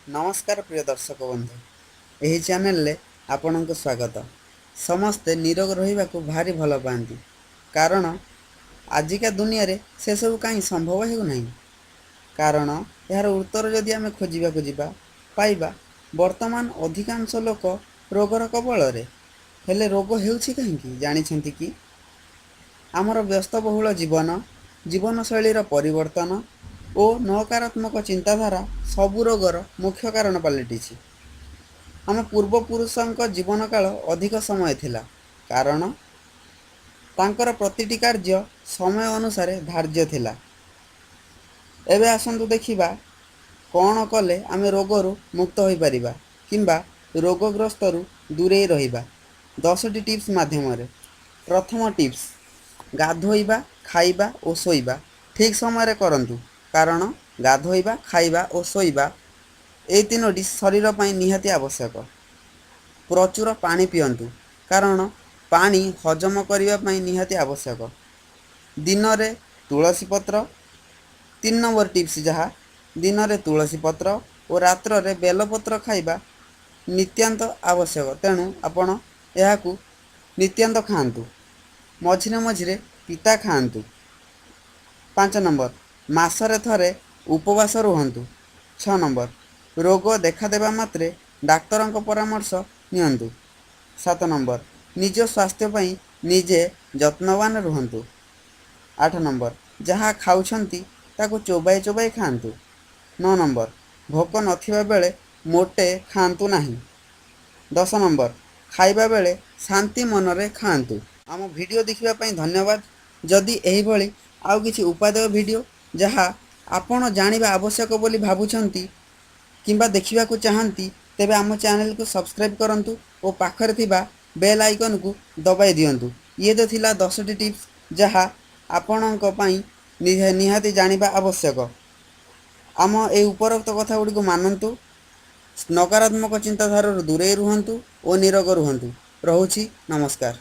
नमस्कार प्रिय दर्शक बंधु यही चैनल आपन को स्वागत। समस्ते निरोग रहा भारी भल पाती कारण आजिका दुनिया रे से सब कहीं संभव होना कारण यार उत्तर जदि आम खोजा जावा पाइबा वर्तमान अधिकांश लोक रोगर कबल हेले रोग होउछि कहीं जानिछंती कि आमर व्यस्तबहुल जीवनशैलीर परिवर्तन और नकारात्मक चिंताधारा सबु रोगर मुख्य कारण पलटि। आम पूर्वपुरुषों जीवन काल अधिक समय थिला कारण तांकर प्रतिटी कार्य समय अनुसार धार्य थिला। एबे आसंतु देखिबा कौन कले आमे रोगरु मुक्त होई परिबा किंबा रोगग्रस्तरु दूरे रहिबा 10टी टिप्स माध्यम रे। प्रथम टिप्स गाधोइबा खाइबा और शोइबा ठीक समय रे करंतु कारण गाधोइबा खाइबा और शोइबा ए तीनोटी शरीर पई निहाती आवश्यक। प्रचुर पानी पियंतु कारण पानी हजम करिबा पई निहाती आवश्यक। दिन रे तुलसी पत्र 3 नंबर टिप्स जहाँ दिन रे तुलसी पत्र और रात्र रे बेलपत्र खाइबा नित्यांत आवश्यक तेणु आपण एहाकू नित्यांत खाआंतु। मझिरे मझिरे पिता खाआंतु। 5 नंबर मासरे थरे उपवास रुहंतु। 6 नंबर रोग देखादेवा मात्रे डाक्तरंक परामर्श नियंतु। 7 नंबर निज स्वास्थ्य पई निजे जत्नवान रुहंतु। 8 नंबर जहाँ खाउछंती ताको चोबाई चोबाई खाआंतु। 9 नंबर भोक नथिबा बेले मोटे खाआंतु नाही। 10 नंबर खाइबा बेले शांति मनरे खाआंतु। आम वीडियो देखिबा पई धन्यवाद। जदि एही भली आउ किछि उपादेय वीडियो जहाँ आपण जानिबा आवश्यक बोली भाबुछंती किंबा देखिबा को चाहंती तेबे आम चैनल को सब्सक्राइब करंतु और पाखरे थिबा बेल आइकन को दबाई दियंतु। ये तो थिला 10टी टिप्स जहाँ आपणक पई निहाती जानिबा आवश्यक। आम ए उपरोक्त कथा गुडी को मानंतु। नकारात्मक चिंताधारा दूरे रुहंतु और निरोग रुहंतु। रहुछि नमस्कार।